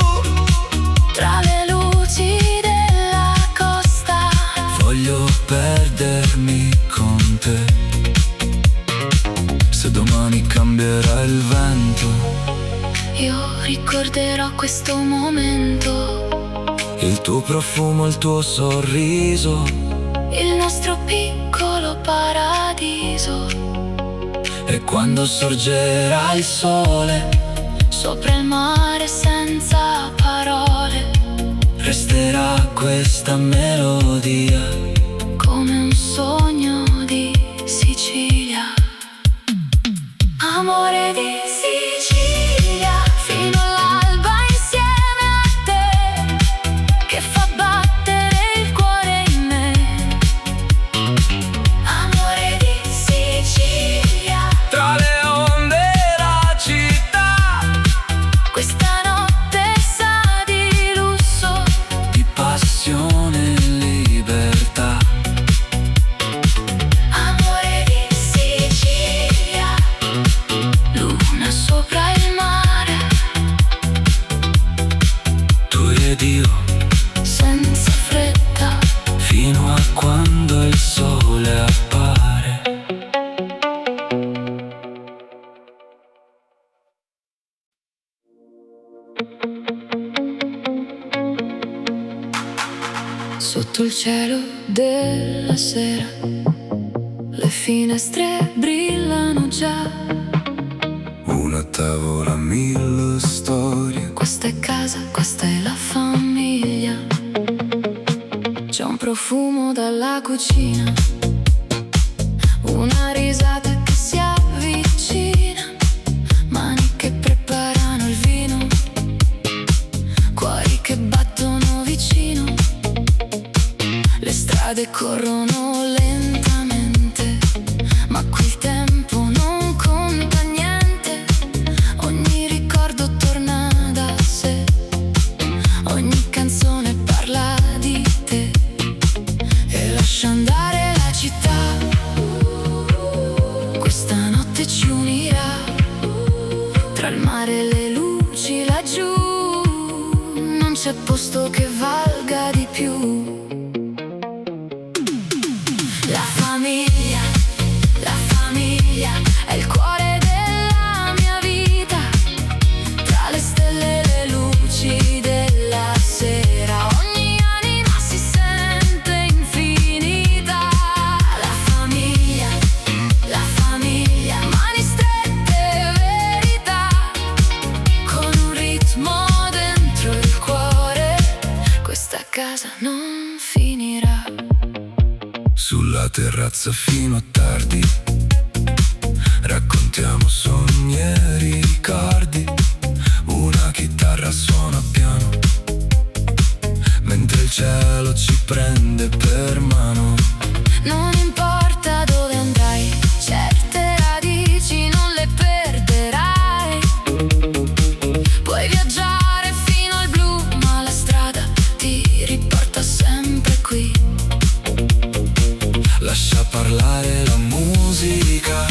tra le luci della costa. voglio perdermi con te. Se domani cambierà il vento, Io ricorderò questo momento, il tuo profumo, il tuo sorriso, il nostro piccolo paradiso. e quando sorgerà il sole, Sopra il mare senza parole, resterà questa melodia. come un sogno di Sicilia. Amore di Sicilia, fino all'alba insieme a te, che fa battere il cuore in me. Amore di Sicilia, Tra le onde e la città, questa notte sa di lusso. di passione e libertà. Amore di Sicilia, luna sopra il mare, Tu ed io, senza fretta. fino a quando il sole appare. Sotto il cielo della sera, le finestre brillano già. Una tavola, mille storie, Questa è casa, questa è la famiglia. C'è un profumo dalla cucina, una risata che si avvicina, mani che preparano il vino, cuori che battono vicino. Le strade corrono lentamente, ma qui il tempo non conta niente. Ogni ricordo torna da sé, ogni canzone parla di te e lascia andare la città. Questa notte ci unirà, tra il mare e le luci laggiù. Non c'è posto che valga di più. La famiglia è il cuore della mia vita, tra le stelle e le luci della sera. Ogni anima si sente infinita. La famiglia, mani strette, verità, con un ritmo dentro il cuore. Questa casa non finirà. sulla terrazza fino a tardi, raccontiamo sogni e ricordi. Una chitarra suona piano, mentre il cielo ci prende per mano. Non importa dove andrai, certe radici non le perderai. Puoi viaggiare fino al blu, ma la strada ti riporta sempre qui. Lascia parlare la musica,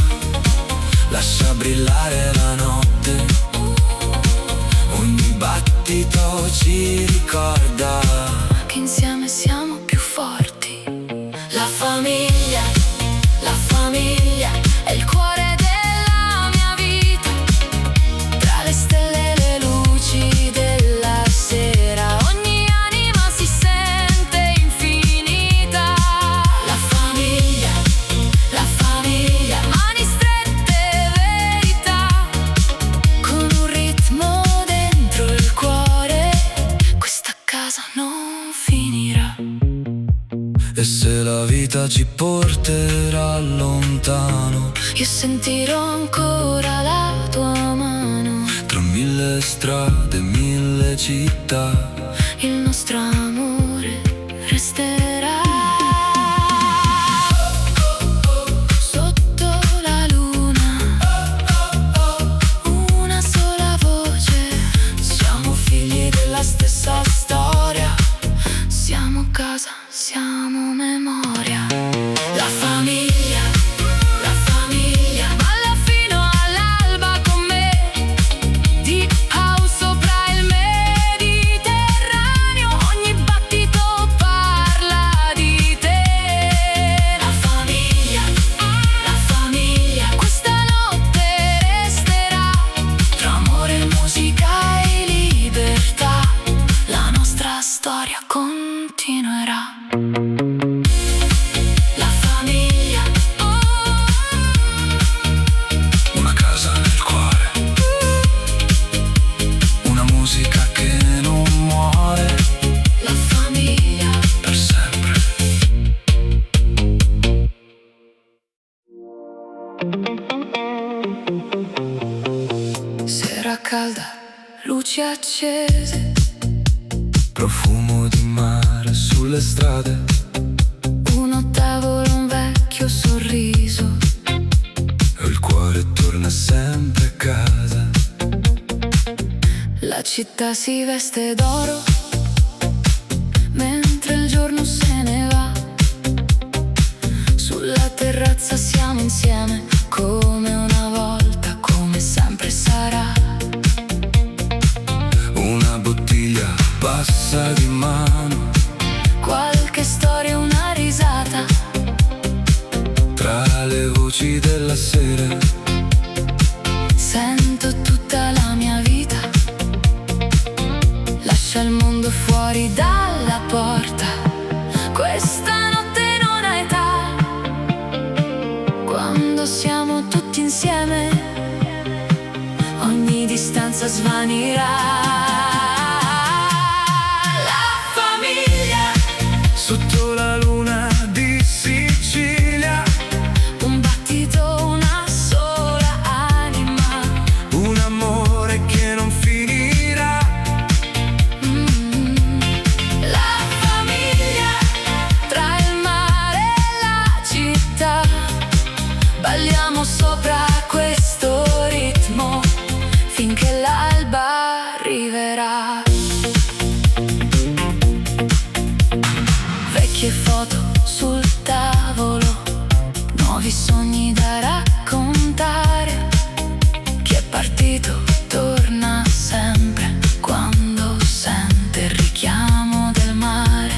lascia brillare la notte. Ogni battito ci ricorda Che insieme siamo più forti. La famiglia è il cuore della mia vita, tra le stelle e le luci della sera. Ogni anima si sente infinita. La famiglia, mani strette, verità, con un ritmo dentro il cuore. Questa casa non finirà. e se la vita ci porterà lontano, Io sentirò ancora la tua mano, tra mille strade, mille mille città. Il nostro amore resterà sotto la luna, una sola voce. Siamo figli della stessa storia, siamo casa, siamo memoria. La famiglia, balla fino all'alba con me. Deep house sopra il Mediterraneo, ogni battito parla di te. La famiglia, questa notte resterà tra amore, musica e libertà. La nostra storia continuerà. La famiglia, Una casa nel cuore, una musica che non muore la famiglia. per sempre. Sera calda, luci accese, Profumo di mare sulle strade, uno tavolo, un vecchio sorriso. il cuore torna sempre a casa. La città si veste d'oro mentre il giorno se ne va. Sulla terrazza siamo insieme come una volta, come sempre sarà. Una bottiglia passa di mano, Qualche storia, una risata, tra le voci della sera. sento tutta la mia vita. Lascia il mondo fuori dalla porta, questa notte non ha età. Quando siamo tutti insieme, ogni distanza svanirà. La famiglia, Sotto la luna di Sicilia, un battito, una sola anima. un amore che non finirà. La famiglia, tra il mare e la città, balliamo sopra questo ritmo finché l'alba arriverà. Vecchie foto sul tavolo, nuovi sogni da raccontare. Chi è partito torna sempre quando sente il richiamo del mare.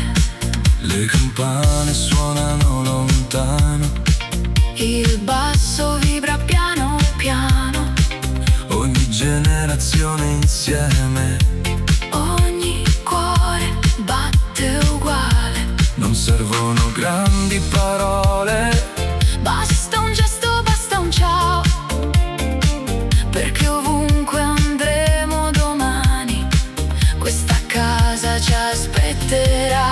Le campane suonano lontano, Il basso vibra piano piano, ogni generazione insieme. ogni cuore batte uguale. Non servono grandi parole, Basta un gesto, basta un ciao, perché ovunque andremo domani, questa casa ci aspetterà.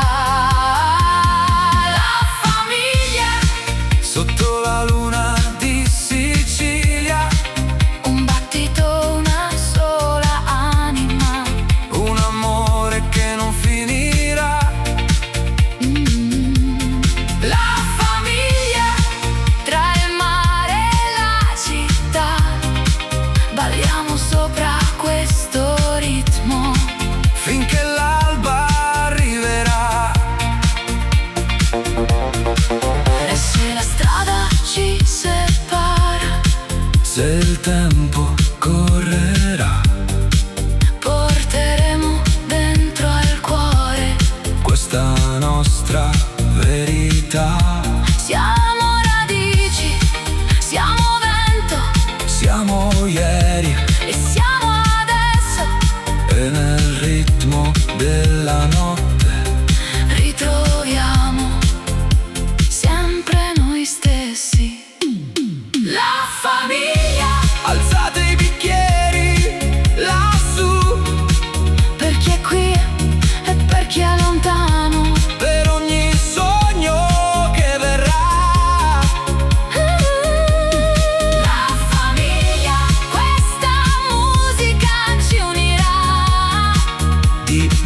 La famiglia, sotto la luna di Sicilia, un battito, una sola anima. un amore che non finirà. La famiglia, tra il mare e la città, balliamo sopra questo ritmo Finché l'alba arriverà.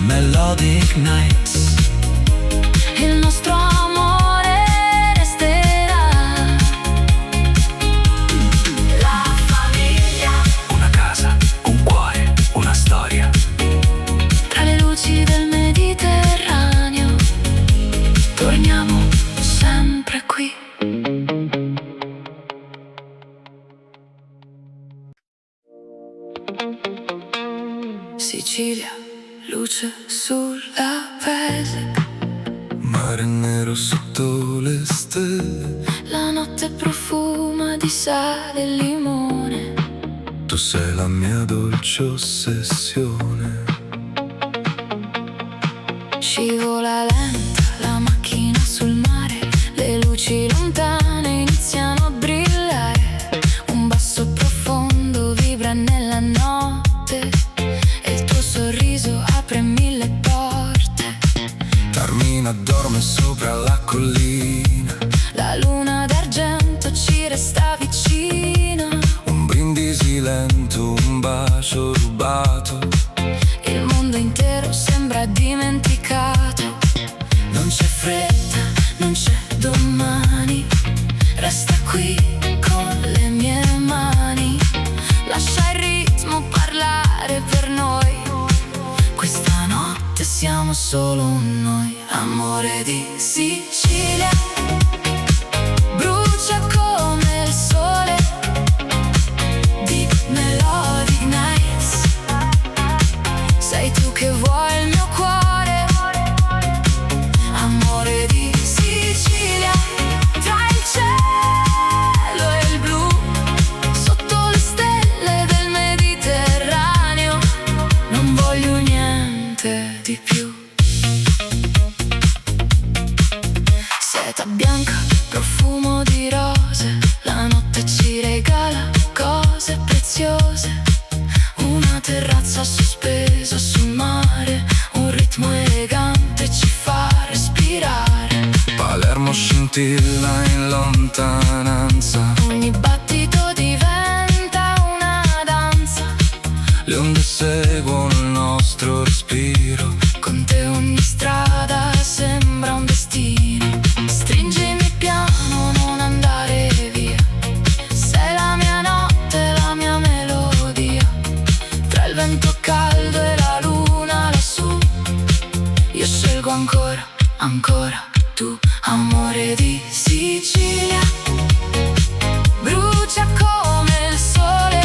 Melodic Nights. Il nostro amore resterà. La famiglia, Una casa, un cuore, una storia. tra le luci del Mediterraneo, torniamo sempre qui. Sicilia, luce sulla pelle, Mare nero sotto le stelle. la notte profuma di sale e limone. Tu sei la mia dolce ossessione. Scivola lenta la macchina sul mare, le luci lontane iniziano a brillare. Un basso profondo vibra nella notte e il tuo sorriso apre mille porte. Carmina dorme sopra la collina. La luna d'argento ci resta vicina. Un brindisi lento, un bacio rubato. Il mondo intero sembra dimenticato. Non c'è fretta, non c'è domani. Resta qui con le mie mani. Lascia il ritmo parlare per noi. Questa notte siamo solo noi. Amore di Sicilia, brucia come il sole. Deep Melodic Nights. Sei tu che vuoi il mio cuore. Amore di Sicilia, tra il cielo e il blu, sotto le stelle del Mediterraneo, non voglio niente di più. Seta bianca, profumo di rose, la notte ci regala cose preziose. Una terrazza sospesa sul mare, un ritmo elegante ci fa respirare. Palermo scintilla in lontananza. Ogni battito diventa una danza. Le onde seguono il nostro respiro. Con te ogni strada sembra un destino. Stringimi piano, non andare via. Sei la mia notte, la mia melodia. Tra il vento caldo e la luna lassù, io scelgo ancora, ancora tu. Amore di Sicilia, brucia come il sole.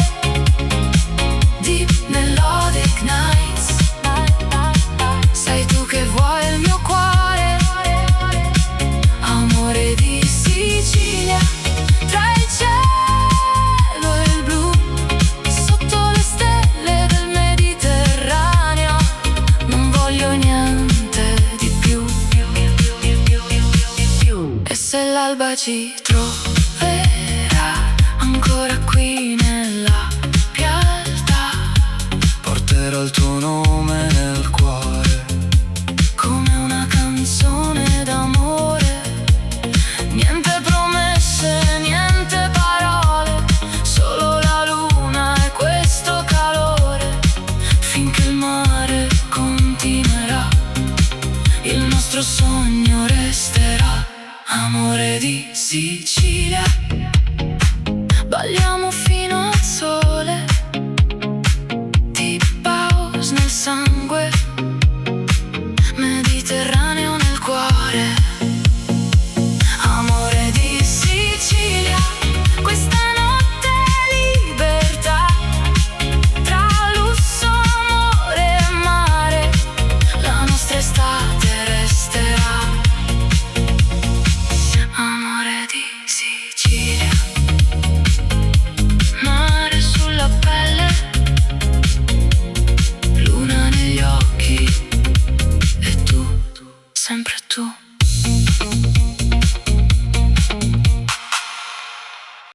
Deep Melodic Nights. Sei tu che vuoi il mio cuore. Amore di Sicilia, tra il cielo e il blu, sotto le stelle del Mediterraneo, non voglio niente di più. E se l'alba ci troverà ancora qui nella piazza, Porterò il tuo nome nel cuore. come una canzone d'amore. Niente promesse, niente parole, solo la luna e questo calore. Finché il mare continuerà, il nostro sogno resterà. Amore di Sicilia.